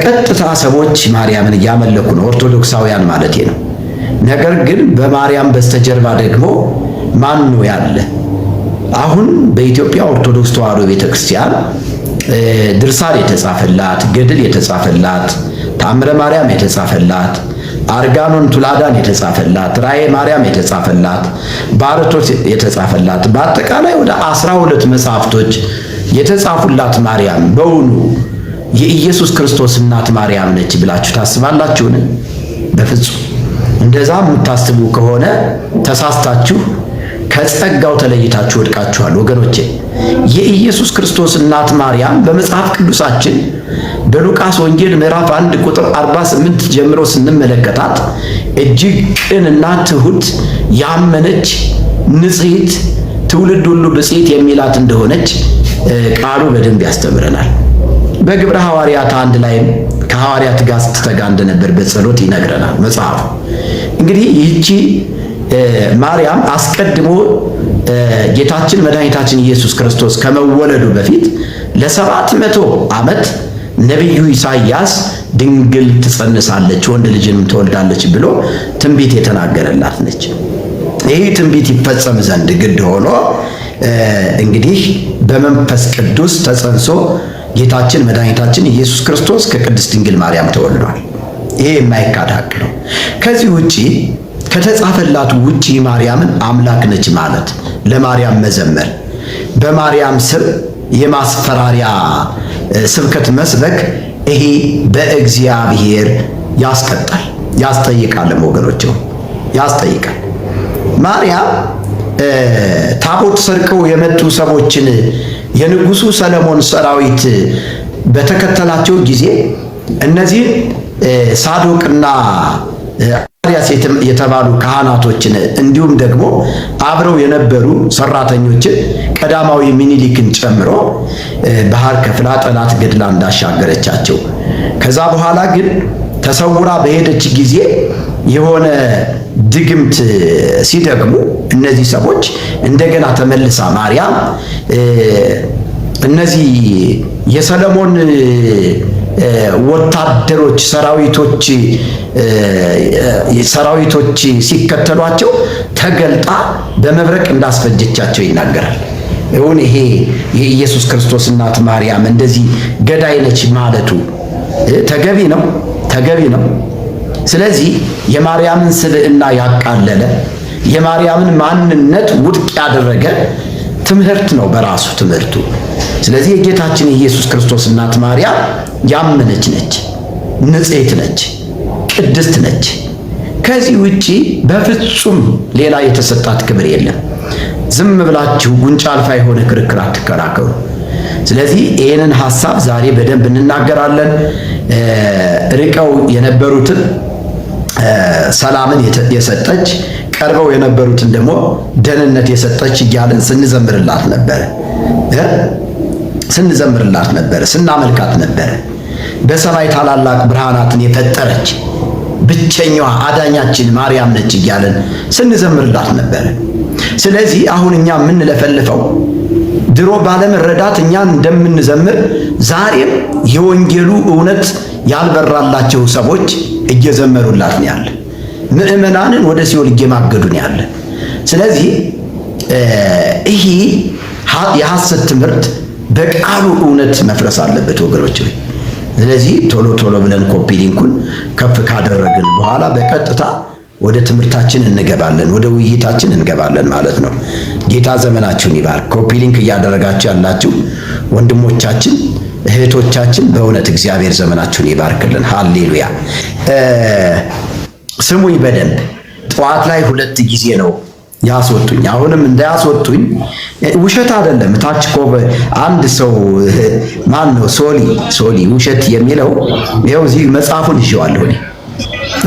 ቀጥታ ሰዎች ማርያምን እያመለኩ ነው፣ ኦርቶዶክሳውያን ማለት ነው። ነገር ግን በማርያም በስተጀርባ ደግሞ ማን ነው ያለ? አሁን በኢትዮጵያ ኦርቶዶክስ ተዋሕዶ ቤተክርስቲያን ድርሳን የተጻፈላት፣ ገድል የተጻፈላት፣ ታምረ ማርያም የተጻፈላት፣ አርጋኖን ቱላዳን የተጻፈላት፣ ራእየ ማርያም የተጻፈላት፣ ባረቶት የተጻፈላት በአጠቃላይ ወደ 12 መጽሐፍቶች የተጻፉላት ማርያም በውኑ የኢየሱስ ክርስቶስ እናት ማርያም ነች ብላችሁ ታስባላችሁን? በፍጹም። እንደዛ የምታስቡ ከሆነ ተሳስታችሁ ከጸጋው ተለይታችሁ ወድቃችኋል ወገኖቼ። የኢየሱስ ክርስቶስ እናት ማርያም በመጽሐፍ ቅዱሳችን በሉቃስ ወንጌል ምዕራፍ 1 ቁጥር 48 ጀምሮ ስንመለከታት እጅግ ቅንና ትሁት ያመነች ንጽሕት ትውልድ ሁሉ ብፅዕት የሚላት እንደሆነች ቃሉ በደንብ ያስተምረናል። በግብረ ሐዋርያት 1 ላይም ከሐዋርያት ጋር ስትተጋ እንደነበር በጸሎት ይነግረናል መጽሐፉ። እንግዲህ ይህቺ ማርያም አስቀድሞ ጌታችን መድኃኒታችን ኢየሱስ ክርስቶስ ከመወለዱ በፊት ለ700 ዓመት ነቢዩ ኢሳይያስ ድንግል ትጸንሳለች ወንድ ልጅንም ትወልዳለች ብሎ ትንቢት የተናገረላት ነች። ይህ ትንቢት ይፈጸም ዘንድ ግድ ሆኖ እንግዲህ በመንፈስ ቅዱስ ተጸንሶ ጌታችን መድኃኒታችን ኢየሱስ ክርስቶስ ከቅድስት ድንግል ማርያም ተወልዷል። ይሄ የማይካድ ሐቅ ነው። ከዚህ ውጪ ከተጻፈላት ውጪ ማርያምን አምላክ ነች ማለት ለማርያም መዘመር፣ በማርያም ስም የማስፈራሪያ ስብከት መስበክ ይሄ በእግዚአብሔር ያስቀጣል፣ ያስጠይቃል። ወገኖች ያስጠይቃል። ማርያም ታቦት ሰርቀው የመጡ ሰዎችን የንጉሱ ሰለሞን ሰራዊት በተከተላቸው ጊዜ እነዚህ ሳዶቅና አርያስ የተባሉ ካህናቶችን እንዲሁም ደግሞ አብረው የነበሩ ሰራተኞችን ቀዳማዊ ምኒልክን ጨምሮ ባህር ከፍላ ጠላት ገድላ እንዳሻገረቻቸው ከዛ በኋላ ግን ተሰውራ በሄደች ጊዜ የሆነ ድግምት ሲደግሙ እነዚህ ሰዎች እንደገና ተመልሳ ማርያም እነዚህ የሰለሞን ወታደሮች ሰራዊቶች ሲከተሏቸው ተገልጣ በመብረቅ እንዳስፈጀቻቸው ይናገራል። እውን ይሄ የኢየሱስ ክርስቶስ እናት ማርያም እንደዚህ ገዳይ ነች ማለቱ ተገቢ ነው? ተገቢ ነው። ስለዚህ የማርያምን ስብዕና ያቃለለ የማርያምን ማንነት ውድቅ ያደረገ ትምህርት ነው በራሱ ትምህርቱ። ስለዚህ የጌታችን የኢየሱስ ክርስቶስ እናት ማርያም ያመነች ነች፣ ንጽሕት ነች፣ ቅድስት ነች። ከዚህ ውጪ በፍጹም ሌላ የተሰጣት ክብር የለም። ዝም ብላችሁ ጉንጫ አልፋ የሆነ ክርክር አትከራከሩ። ስለዚህ ይህንን ሐሳብ ዛሬ በደንብ እንናገራለን። ርቀው የነበሩትን ሰላምን የሰጠች ቀርበው የነበሩትን ደግሞ ደህንነት የሰጠች እያልን ስንዘምርላት ነበረ፣ ስናመልካት ነበረ። በሰማይ ታላላቅ ብርሃናትን የፈጠረች ብቸኛዋ አዳኛችን ማርያም ነች እያልን ስንዘምርላት ነበረ። ስለዚህ አሁን እኛ የምንለፈልፈው ድሮ ባለመረዳት እኛን እንደምንዘምር ዛሬም የወንጌሉ እውነት ያልበራላቸው ሰዎች እየዘመሩላት ነው ያለ። ምእመናንን ወደ ሲኦል እየማገዱ ነው ያለ። ስለዚህ ይሄ የሐሰት ትምህርት በቃሉ እውነት መፍረስ አለበት ወገኖች። ስለዚህ ቶሎ ብለን ኮፒ ሊንኩን ከፍ ካደረግን በኋላ በቀጥታ ወደ ትምህርታችን እንገባለን፣ ወደ ውይይታችን እንገባለን ማለት ነው። ጌታ ዘመናችሁን ይባርክ። ኮፒ ሊንክ እያደረጋችሁ ያላችሁ ወንድሞቻችን እህቶቻችን በእውነት እግዚአብሔር ዘመናችሁን ይባርክልን። ሃሌሉያ። ስሙኝ በደንብ ጠዋት ላይ 2 ጊዜ ነው ያስወጡኝ። አሁንም እንዳያስወጡኝ ውሸት አይደለም። ታች ኮበ አንድ ሰው ማን ነው ሶሊ ውሸት የሚለው ይኸው እዚህ መጽሐፉን ይዤዋለሁ እኔ።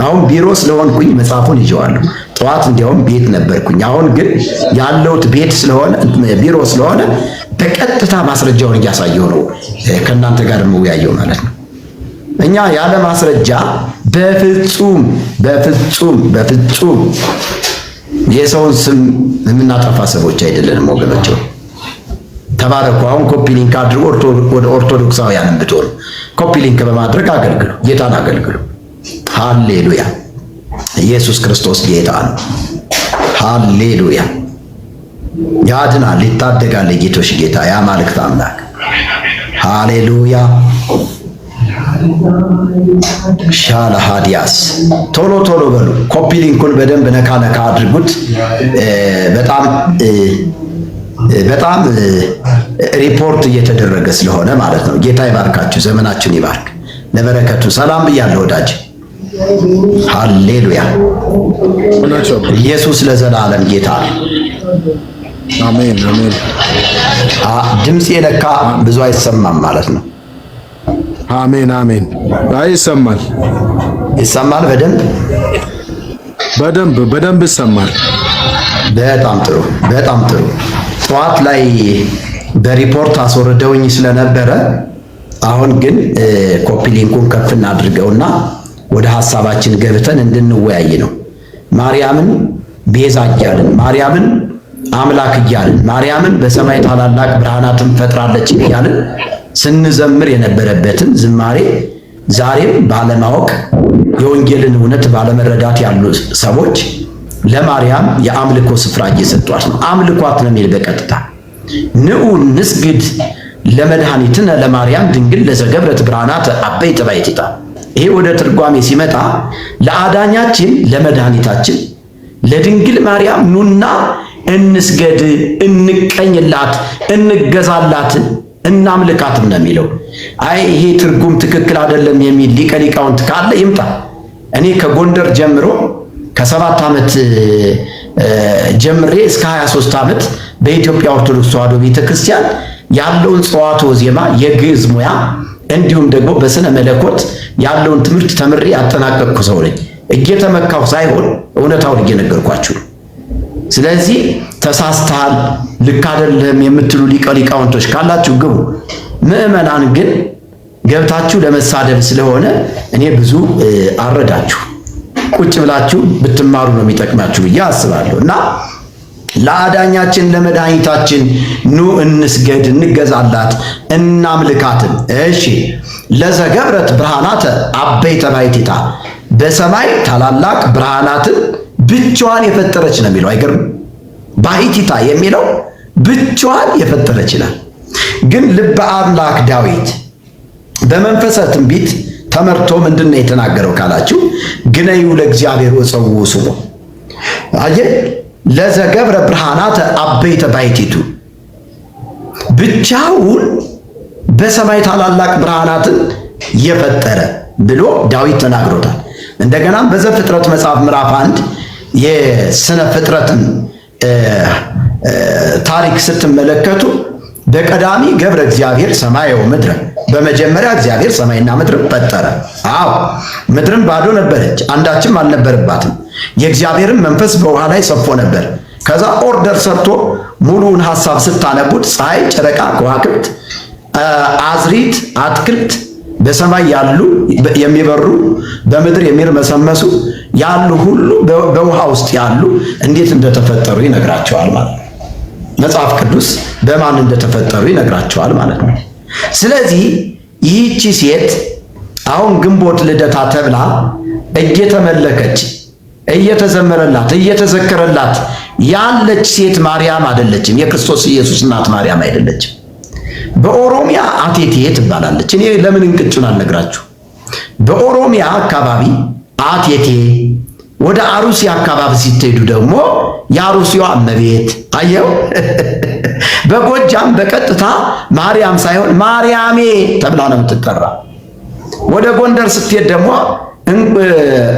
አሁን ቢሮ ስለሆንኩኝ መጽሐፉን ይዤዋለሁ። ጠዋት እንዲያውም ቤት ነበርኩኝ። አሁን ግን ያለሁት ቤት ስለሆነ ቢሮ ስለሆነ በቀጥታ ማስረጃውን እያሳየው ነው ከእናንተ ጋር የምወያየው ማለት ነው። እኛ ያለ ማስረጃ በፍጹም የሰውን ስም የምናጠፋ ሰዎች አይደለንም ወገኖች። ተባረኩ። አሁን ኮፒ ሊንክ አድርጎ ወደ ኦርቶዶክሳውያን ብትሆኑ ኮፒ ሊንክ በማድረግ አገልግሉ፣ ጌታን አገልግሉ። ሃሌሉያ! ኢየሱስ ክርስቶስ ጌታ ነው። ሃሌሉያ! ያድናል፣ ይታደጋል። ጌቶች ጌታ የአማልክት አምላክ ሃሌሉያ! ሻላ ሃዲያስ ቶሎ ቶሎ በሉ። ኮፒ ሊንኩን በደንብ ነካ ነካ አድርጉት። በጣም ሪፖርት እየተደረገ ስለሆነ ማለት ነው። ጌታ ይባርካችሁ፣ ዘመናችሁን ይባርክ። ለበረከቱ ሰላም ብያለሁ ወዳጅ። ሃሌሉያ! ኢየሱስ ለዘላለም ጌታ ነው። አሜን አሜን። ድምጽ የለካ ብዙ አይሰማም ማለት ነው። አሜን አሜን። ይሰማል በደንብ ይሰማል። በጣም ጥሩ በጣም ጥሩ። ጠዋት ላይ በሪፖርት አስወርደውኝ ስለነበረ አሁን ግን ኮፒ ሊንኩን ከፍ እናድርገውና ወደ ሐሳባችን ገብተን እንድንወያይ ነው። ማርያምን ቤዛ እያልን፣ ማርያምን አምላክ እያልን፣ ማርያምን በሰማይ ታላላቅ ብርሃናትን ፈጥራለች እያልን ስንዘምር የነበረበትን ዝማሬ ዛሬም ባለማወቅ የወንጌልን እውነት ባለመረዳት ያሉ ሰዎች ለማርያም የአምልኮ ስፍራ እየሰጧት ነው። አምልኳት ነው የሚል በቀጥታ ንዑ ንስግድ ለመድኃኒትነ ለማርያም ድንግል ለዘገብረት ብርሃናት አበይተ ባሕቲታ። ይሄ ወደ ትርጓሜ ሲመጣ ለአዳኛችን ለመድኃኒታችን ለድንግል ማርያም ኑና እንስገድ፣ እንቀኝላት፣ እንገዛላት፣ እናምልካትም ነው የሚለው። አይ ይሄ ትርጉም ትክክል አይደለም የሚል ሊቀ ሊቃውንት ካለ ይምጣ። እኔ ከጎንደር ጀምሮ ከ7 ዓመት ጀምሬ እስከ 23 ዓመት በኢትዮጵያ ኦርቶዶክስ ተዋሕዶ ቤተክርስቲያን ያለውን ጸዋትወ ዜማ የግዕዝ ሙያ እንዲሁም ደግሞ በስነ መለኮት ያለውን ትምህርት ተምሬ ያጠናቀቅኩ ሰው ነኝ። እየተመካሁ ሳይሆን እውነታውን እየነገርኳችሁ ነው። ስለዚህ ተሳስተሃል፣ ልክ አይደለም የምትሉ ሊቀ ሊቃውንቶች ካላችሁ ግቡ። ምዕመናን ግን ገብታችሁ ለመሳደብ ስለሆነ እኔ ብዙ አረዳችሁ። ቁጭ ብላችሁ ብትማሩ ነው የሚጠቅማችሁ ብዬ አስባለሁ። እና ለአዳኛችን ለመድኃኒታችን ኑ እንስገድ፣ እንገዛላት፣ እናምልካትን። እሺ ለዘገብረት ብርሃናተ አበይተ ባሕቲታ፣ በሰማይ ታላላቅ ብርሃናትን ብቻዋን የፈጠረች ነው የሚለው። አይገርም? ባሕቲታ የሚለው ብቻዋን የፈጠረች ይላል። ግን ልበ አምላክ ዳዊት በመንፈሰ ትንቢት ተመርቶ ምንድነው የተናገረው ካላችሁ፣ ግነዩ ለእግዚአብሔር ወጸውዑ ስሙ። አየህ፣ ለዘገብረ ብርሃናተ አበይተ ባሕቲቱ፣ ብቻውን በሰማይ ታላላቅ ብርሃናትን የፈጠረ ብሎ ዳዊት ተናግሮታል። እንደገናም በዘፍጥረት መጽሐፍ ምዕራፍ 1 የስነ ፍጥረትን ታሪክ ስትመለከቱ በቀዳሚ ገብረ እግዚአብሔር ሰማየ ወምድረ፣ በመጀመሪያ እግዚአብሔር ሰማይና ምድር ፈጠረ። አዎ ምድርም ባዶ ነበረች፣ አንዳችም አልነበረባትም። የእግዚአብሔርን መንፈስ በውሃ ላይ ሰፎ ነበር። ከዛ ኦርደር ሰርቶ ሙሉውን ሐሳብ ስታነቡት ፀሐይ፣ ጨረቃ፣ ከዋክብት፣ አዝሪት፣ አትክልት በሰማይ ያሉ የሚበሩ በምድር የሚርመሰመሱ ያሉ ሁሉ በውሃ ውስጥ ያሉ እንዴት እንደተፈጠሩ ይነግራቸዋል ማለት ነው። መጽሐፍ ቅዱስ በማን እንደተፈጠሩ ይነግራቸዋል ማለት ነው። ስለዚህ ይህቺ ሴት አሁን ግንቦት ልደታ ተብላ እየተመለከች እየተዘመረላት እየተዘከረላት ያለች ሴት ማርያም አይደለችም። የክርስቶስ ኢየሱስ እናት ማርያም አይደለችም። በኦሮሚያ አቴቴ ትባላለች። እኔ ለምን እንቅጩን አልነግራችሁ። በኦሮሚያ አካባቢ አቴቴ፣ ወደ አሩሲ አካባቢ ሲትሄዱ ደግሞ የአሩሲዋ እመቤት አየው። በጎጃም በቀጥታ ማርያም ሳይሆን ማርያሜ ተብላ ነው የምትጠራ። ወደ ጎንደር ስትሄድ ደግሞ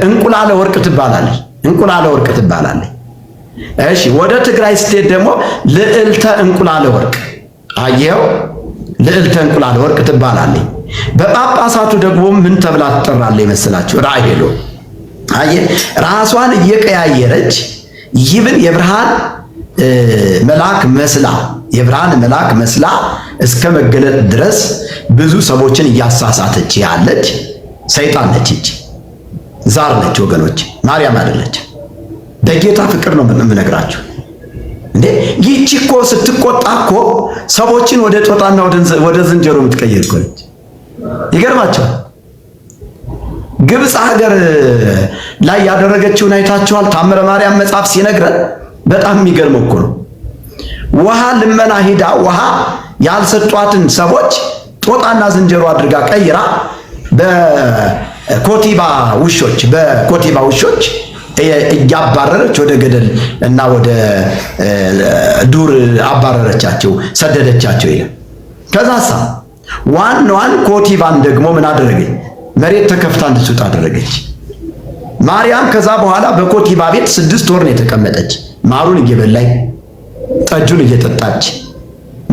እንቁላለ ወርቅ ትባላለች። እንቁላለ ወርቅ ትባላለች። እሺ ወደ ትግራይ ስትሄድ ደግሞ ልዕልተ እንቁላለ ወርቅ አየው። ልዕልተ እንቁላለ ወርቅ ትባላለች። በጳጳሳቱ ደግሞ ምን ተብላ ትጠራለች ይመስላችሁ? ራሄሎ። አየ ራሷን እየቀያየረች ይብን የብርሃን መልአክ መስላ እስከ መገለጥ ድረስ ብዙ ሰዎችን እያሳሳተች ያለች ሰይጣን ነች እንጂ ዛር ነች ወገኖች፣ ማርያም አይደለች። በጌታ ፍቅር ነው የምነግራችሁ። እንዴ ይህቺ እኮ ስትቆጣ እኮ ሰዎችን ወደ ጦጣና ወደ ዝንጀሮ የምትቀይር እኮ ነች። ይገርማቸዋል። ግብፅ ሀገር ላይ ያደረገችውን አይታችኋል። ታምረ ማርያም መጽሐፍ ሲነግረን በጣም የሚገርመው እኮ ነው። ውሃ ልመና ሂዳ ውሃ ያልሰጧትን ሰዎች ጦጣና ዝንጀሮ አድርጋ ቀይራ በኮቲባ ውሾች እያባረረች ወደ ገደል እና ወደ ዱር አባረረቻቸው፣ ሰደደቻቸው ይላል። ከዛሳ ዋናዋን ኮቲባን ደግሞ ምን አደረገች? መሬት ተከፍታ እንድትወጣ አደረገች። ማርያም ከዛ በኋላ በኮቲባ ቤት 6 ወር ነው የተቀመጠች። ማሩን እየበላች ጠጁን እየጠጣች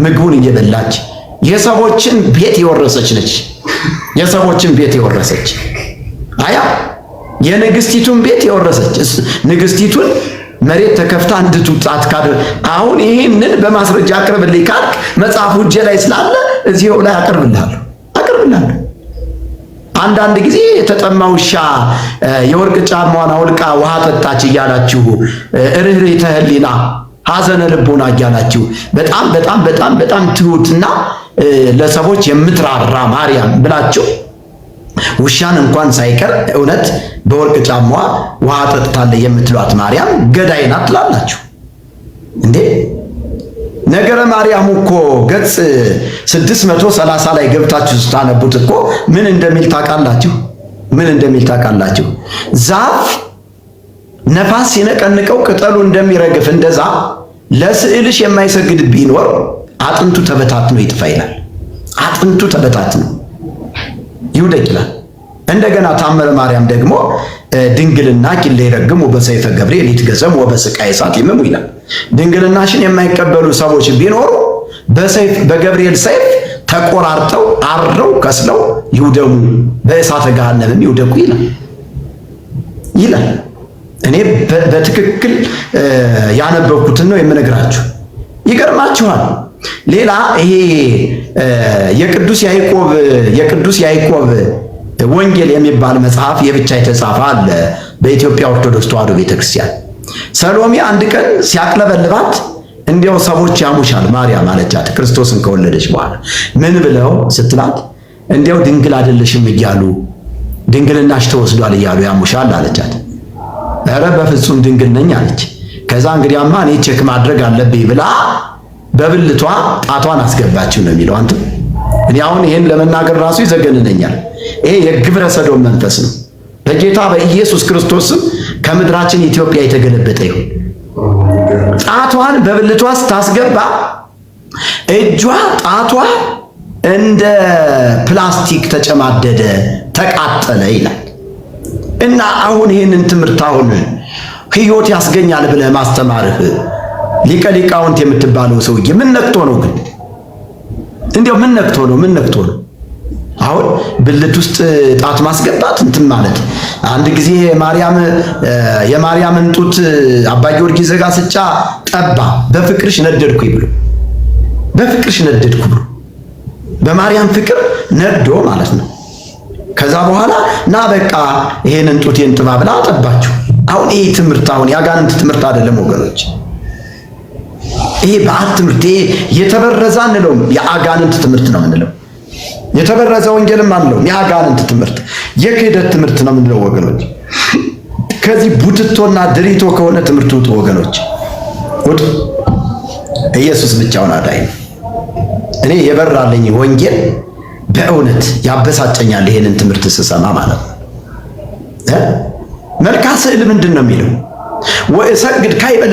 ምግቡን እየበላች የሰዎችን ቤት የወረሰች ነች። የሰዎችን ቤት የወረሰች የንግስቲቱን ቤት የወረሰች ንግስቲቱን መሬት ተከፍታ እንድትውጣት ካደ። አሁን ይህንን በማስረጃ አቅርብልኝ ካልክ መጽሐፉ እጄ ላይ ስላለ እዚሁ ላይ አቅርብልሃለሁ። አንዳንድ ጊዜ የተጠማ ውሻ የወርቅ ጫማዋን አውልቃ ውሃ ጠጣች እያላችሁ ርኅርኅተ ሕሊና ሐዘነ ልቦና እያላችሁ በጣም ትሁትና ለሰዎች የምትራራ ማርያም ብላችሁ ውሻን እንኳን ሳይቀር እውነት በወርቅ ጫማዋ ውሃ ጠጥታለች የምትሏት ማርያም ገዳይ ናት ትላላችሁ እንዴ? ነገረ ማርያም እኮ ገጽ 630 ላይ ገብታችሁ ስታነቡት እኮ ምን እንደሚል ታውቃላችሁ? ዛፍ ነፋስ ሲነቀንቀው ቅጠሉ እንደሚረግፍ እንደዛ ለስዕልሽ የማይሰግድ ቢኖር አጥንቱ ተበታትኖ ይጥፋ ይላል። አጥንቱ ተበታትኖ ይውደቅ ይላል። እንደገና ታምረ ማርያም ደግሞ ድንግልና ኪለ ይረግሙ በሰይፈ ገብርኤል ይትገዘሙ ወበስቃየ እሳት ይመሙ ይላል። ድንግልናሽን የማይቀበሉ ሰዎች ቢኖሩ በገብርኤል ሰይፍ ተቆራርጠው አርረው ከስለው ይውደሙ፣ በእሳተ ገሃነምም ይውደቁ ይላል። እኔ በትክክል ያነበብኩትን ነው የምነግራችሁ። ይገርማችኋል። ሌላ ይሄ የቅዱስ ያዕቆብ ወንጌል የሚባል መጽሐፍ የብቻ የተጻፈ አለ በኢትዮጵያ ኦርቶዶክስ ተዋሕዶ ቤተክርስቲያን። ሰሎሜ አንድ ቀን ሲያቅለበልባት እንዲያው ሰዎች ያሙሻል ማርያም አለቻት፣ ክርስቶስን ከወለደች በኋላ ምን ብለው ስትላት፣ እንዲያው ድንግል አይደለሽም እያሉ ድንግልናሽ ተወስዷል እያሉ ያሙሻል አለቻት። ኧረ በፍጹም ድንግል ነኝ አለች። ከዛ እንግዲያማ እኔ ቼክ ማድረግ አለብኝ ብላ በብልቷ ጣቷን አስገባችው ነው የሚለው። አንተ እኔ አሁን ይሄን ለመናገር ራሱ ይዘገንነኛል። ይሄ የግብረ ሰዶም መንፈስ ነው። በጌታ በኢየሱስ ክርስቶስም ከምድራችን ኢትዮጵያ የተገለበጠ ይሁን። ጣቷን በብልቷ ስታስገባ ጣቷ እንደ ፕላስቲክ ተጨማደደ፣ ተቃጠለ ይላል። እና አሁን ይሄንን ትምህርት ሕይወት ያስገኛል ብለህ ማስተማርህ ሊቀ ሊቃውንት የምትባለው ሰውዬ ምን ነክቶ ነው ግን? እንዲያው ምን ነክቶ ነው? አሁን ብልት ውስጥ ጣት ማስገባት እንትን ማለት። አንድ ጊዜ የማርያምን ጡት አባ ጊዮርጊስ ዘጋስጫ ጠባ፣ በፍቅርሽ ነደድኩ ብሎ በማርያም ፍቅር ነዶ ማለት ነው። ከዛ በኋላ ና በቃ ይሄንን ጡቴን ጥባ ብላ አጠባችሁ። አሁን ይሄ ትምህርት የአጋንንት ትምህርት አይደለም ወገኖች። ይሄ በአት ትምህርት የተበረዘ አንለውም፣ የአጋንንት ትምህርት ነው የምንለው። የተበረዘ ወንጌልም አንለውም፣ የአጋንንት ትምህርት የክህደት ትምህርት ነው የምንለው ወገኖች። ከዚህ ቡትቶና ድሪቶ ከሆነ ትምህርት ውጡ ወገኖች፣ ውጡ። ኢየሱስ ብቻውን አዳኝ ነው። እኔ የበራልኝ ወንጌል በእውነት ያበሳጨኛል። ይሄንን ትምህርት ስሰማ ማለት ነው። መልካ ስዕል ምንድን ነው የሚለው? ወእሰግድ ካይበ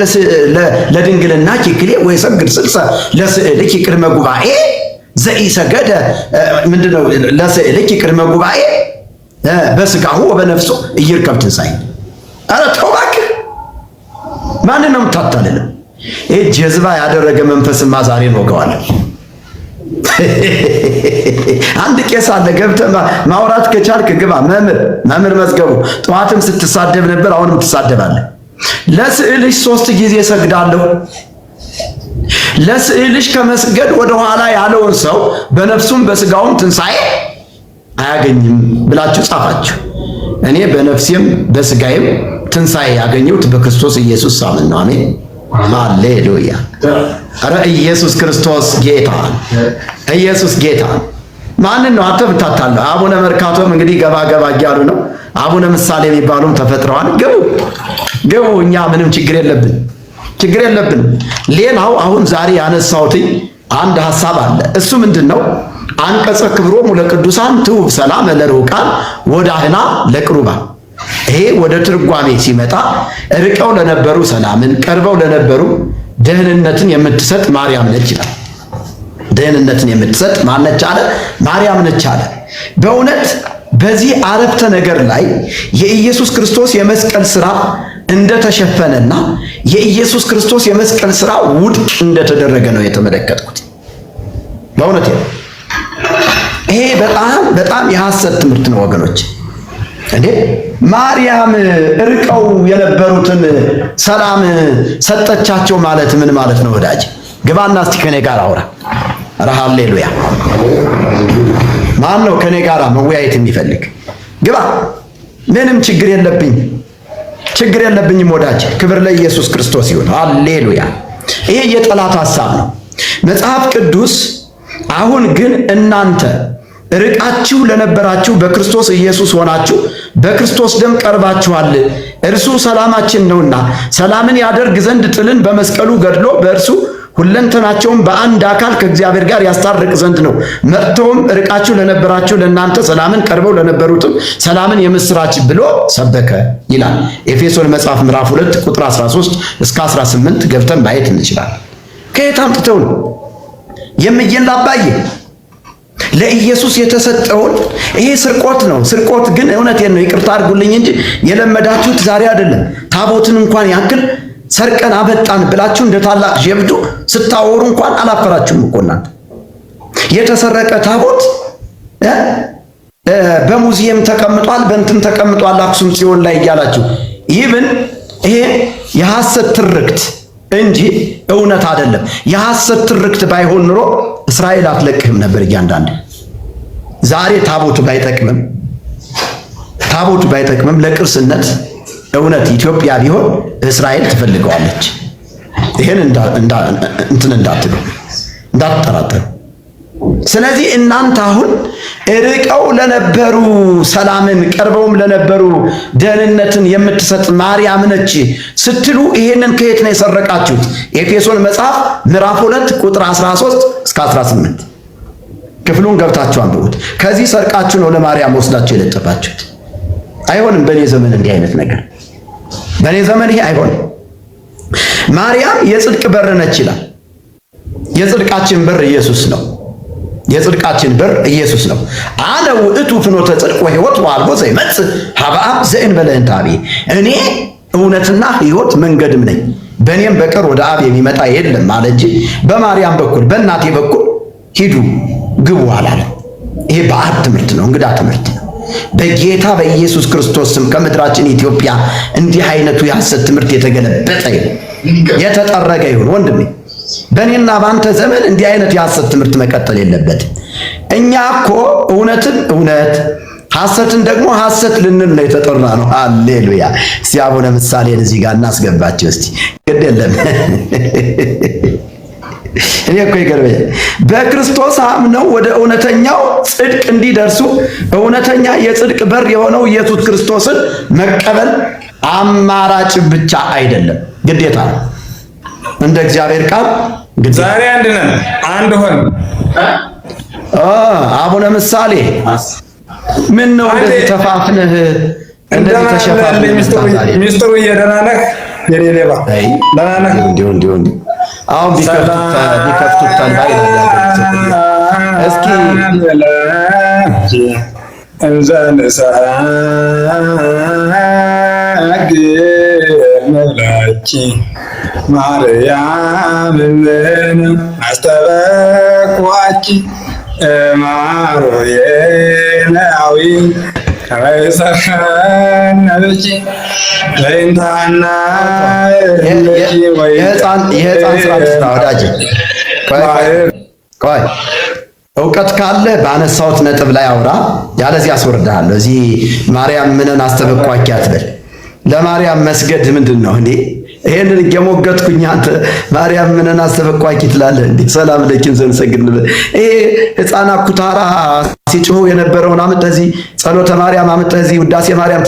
ለድንግልና ኪክሌ ወእሰግድ ስልሰ ለስዕልኪ ቅድመ ጉባኤ ዘኢሰገደ ምንድነው? ለስዕልኪ ቅድመ ጉባኤ በስጋሁ ወበነፍሱ ኢይርከብ ትንሣኤ። ኧረ ተው እባክህ፣ ማንን ነው የምታታልለው? ይሄ ጀዝባ ያደረገ መንፈስማ ዛሬ እንወገዋለን። አንድ ቄስ አለ፣ ገብተህ ማውራት ከቻልክ ግባ። መምህር መዝገቡ ጠዋትም ስትሳደብ ነበር፣ አሁንም ትሳደባለህ። ለስዕልሽ 3 ጊዜ ሰግዳለሁ። ለስዕልሽ ከመስገድ ወደ ኋላ ያለውን ሰው በነፍሱም በስጋውም ትንሣኤ አያገኝም ብላችሁ ጻፋችሁ። እኔ በነፍሴም በስጋዬም ትንሣኤ ያገኘሁት በክርስቶስ ኢየሱስ ሳምን ነው። አሜን። ሃሌሉያ! ኧረ ኢየሱስ ክርስቶስ ጌታ፣ ኢየሱስ ጌታ። ማንን ነው አንተ ብታታለህ? አቡነ መርካቶም እንግዲህ ገባ ገባ እያሉ ነው። አቡነ ምሳሌ የሚባሉም ተፈጥረዋል። ግቡ። እኛ ምንም ችግር የለብን። ሌላው አሁን ዛሬ ያነሳሁትኝ አንድ ሐሳብ አለ። እሱ ምንድነው? አንቀጸ ክብሮሙ ለቅዱሳን ትውብ ሰላም ለርሑቃን ወዳህና ለቅሩባን። ይሄ ወደ ትርጓሜ ሲመጣ ርቀው ለነበሩ ሰላምን፣ ቀርበው ለነበሩ ደህንነትን የምትሰጥ ማርያም ነች ይላል። ደህንነትን የምትሰጥ ማነች አለ? ማርያም ነች አለ። በእውነት በዚህ አረፍተ ነገር ላይ የኢየሱስ ክርስቶስ የመስቀል ሥራ እንደተሸፈነና የኢየሱስ ክርስቶስ የመስቀል ሥራ ውድቅ እንደተደረገ ነው የተመለከትኩት። በእውነት ይሄ በጣም የሐሰት ትምህርት ነው ወገኖች። እንዴ ማርያም ርቀው የነበሩትን ሰላም ሰጠቻቸው ማለት ምን ማለት ነው ወዳጅ? ግባና እስቲ ከኔ ጋር አውራ። ኧረ ሃሌሉያ! ማን ነው ከኔ ጋር መወያየት የሚፈልግ? ግባ። ምንም ችግር የለብኝም ወዳጅ። ክብር ለኢየሱስ ክርስቶስ ይሁን። ሃሌሉያ! ይሄ የጠላት ሐሳብ ነው። መጽሐፍ ቅዱስ አሁን ግን እናንተ ርቃችሁ ለነበራችሁ በክርስቶስ ኢየሱስ ሆናችሁ በክርስቶስ ደም ቀርባችኋል፣ እርሱ ሰላማችን ነውና ሰላምን ያደርግ ዘንድ ጥልን በመስቀሉ ገድሎ በእርሱ ሁለንተናቸውን በአንድ አካል ከእግዚአብሔር ጋር ያስታርቅ ዘንድ ነው። መጥቶም ርቃችሁ ለነበራችሁ ለእናንተ ሰላምን፣ ቀርበው ለነበሩትም ሰላምን የምስራች ብሎ ሰበከ ይላል። ኤፌሶን መጽሐፍ ምዕራፍ 2 ቁጥር 13 እስከ 18 ገብተን ማየት እንችላለን። ከየት አምጥተው ነው የምየላባየ ለኢየሱስ የተሰጠውን? ይሄ ስርቆት ነው። ስርቆት ግን እውነቴን ነው፣ ይቅርታ አድርጉልኝ እንጂ የለመዳችሁት ዛሬ አይደለም። ታቦትን እንኳን ያክል ሰርቀን አበጣን ብላችሁ እንደ ታላቅ ጀብዱ ስታወሩ እንኳን አላፈራችሁም እኮ እናንተ። የተሰረቀ ታቦት በሙዚየም ተቀምጧል፣ በእንትን ተቀምጧል አክሱም ጽዮን ላይ እያላችሁ ይህን ይሄ የሐሰት ትርክት እንጂ እውነት አይደለም። የሐሰት ትርክት ባይሆን ኑሮ እስራኤል አትለቅህም ነበር እያንዳንዱ። ዛሬ ታቦቱ ባይጠቅምም ለቅርስነት እውነት ኢትዮጵያ ቢሆን እስራኤል ትፈልገዋለች። ይሄን እንትን እንዳትጠራጠሩ። ስለዚህ እናንተ አሁን ርቀው ለነበሩ ሰላምን፣ ቀርበውም ለነበሩ ደህንነትን የምትሰጥ ማርያም ነች ስትሉ ይሄንን ከየት ነው የሰረቃችሁት? ኤፌሶን መጽሐፍ ምዕራፍ 2 ቁጥር 13 እስከ 18 ክፍሉን ገብታችሁ አንብቡት። ከዚህ ሰርቃችሁ ነው ለማርያም ወስዳችሁ የለጠፋችሁት። አይሆንም። በእኔ ዘመን እንዲህ አይነት ነገር በእኔ ዘመን ይሄ አይሆንም። ማርያም የጽድቅ በር ነች ይላል። የጽድቃችን በር ኢየሱስ ነው። የጽድቃችን በር ኢየሱስ ነው። አነ ውእቱ ፍኖተ ጽድቅ ወሕይወት ወአልቦ ዘይመጽእ ኀበ አብ ዘእንበለ እንተ አብየ። እኔ እውነትና ሕይወት መንገድም ነኝ፣ በእኔም በቀር ወደ አብ የሚመጣ የለም አለ እንጂ በማርያም በኩል በእናቴ በኩል ሂዱ ግቡ አላለም። ይሄ ባዕድ ትምህርት ነው፣ እንግዳ ትምህርት ነው። በጌታ በኢየሱስ ክርስቶስ ስም ከምድራችን ኢትዮጵያ እንዲህ አይነቱ የሐሰት ትምህርት የተገለበጠ ይሁን፣ የተጠረገ ይሁን። ወንድሜ በእኔና በአንተ ዘመን እንዲህ አይነት የሐሰት ትምህርት መቀጠል የለበትም። እኛ እኮ እውነትን እውነት ሐሰትን ደግሞ ሐሰት ልንል ነው የተጠራ ነው። ሃሌሉያ! እስቲ አቡነ ምሳሌን እዚህ ጋር እናስገባቸው እስቲ። ግድ የለም እኔ እኮ ይገርመኛል። በክርስቶስ አምነው ወደ እውነተኛው ጽድቅ እንዲደርሱ እውነተኛ የጽድቅ በር የሆነው ኢየሱስ ክርስቶስን መቀበል አማራጭ ብቻ አይደለም፣ ግዴታ ነው። እንደ እግዚአብሔር ቃል ዛሬ አንድ ነን፣ አንድ ሆን። አቡነ ምሳሌ ምን ነው እንደዚህ ተፋፍነህ እንደዚህ ተሸፋፍነህ? ሚስጥሩ ደህና ነህ? የኔ ሌባ ደህና ነህ? እንዲሁ አሁን ቢከፍቱት ተንባይ እስኪ መላኪ ማርያም ምን አስተበቋቂ ማሮየናዊ ከመሰነብቂ ለይንታና የህፃን ስራ ትስራ ወዳጅ። ቆይ እውቀት ካለ ባነሳሁት ነጥብ ላይ አውራ፣ ያለዚህ አስወርድሃለሁ። እዚህ ማርያም ምንን አስተበቋቂ አትበል። ለማርያም መስገድ ምንድን ነው እንዴ? ይሄንን እየሞገትኩኝ አንተ ማርያም ምንን አስተበቋቂ ትላለህ እንዴ? ሰላም ለኪን ዘንሰግድ ይሄ ሕፃናት ኩታራ ሲጮሁ የነበረውን አምጥተህ እዚህ ጸሎተ ማርያም አምጥተህ እዚህ ውዳሴ ማርያም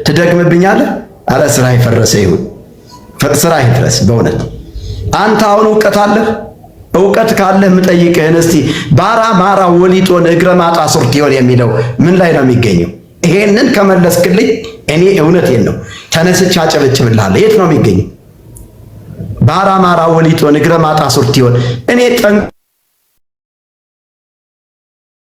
ትደግምብኛለህ? አረ ስራ ይፈረሰ ይሁን ስራ ይፍረስ። በእውነት አንተ አሁን ዕውቀት አለህ? ዕውቀት ካለህ የምጠይቅህን እስቲ ባራ ማራ ወሊጦን እግረ ማጣ ሱርቲዮን የሚለው ምን ላይ ነው የሚገኘው? ይሄንን ከመለስክልኝ እኔ እውነቴን ነው ተነስቼ አጨበጭብልሃለሁ። የት ነው የሚገኘው? ባራ ማራ ወሊጦን እግረ ማጣ ሱርቲዮን እኔ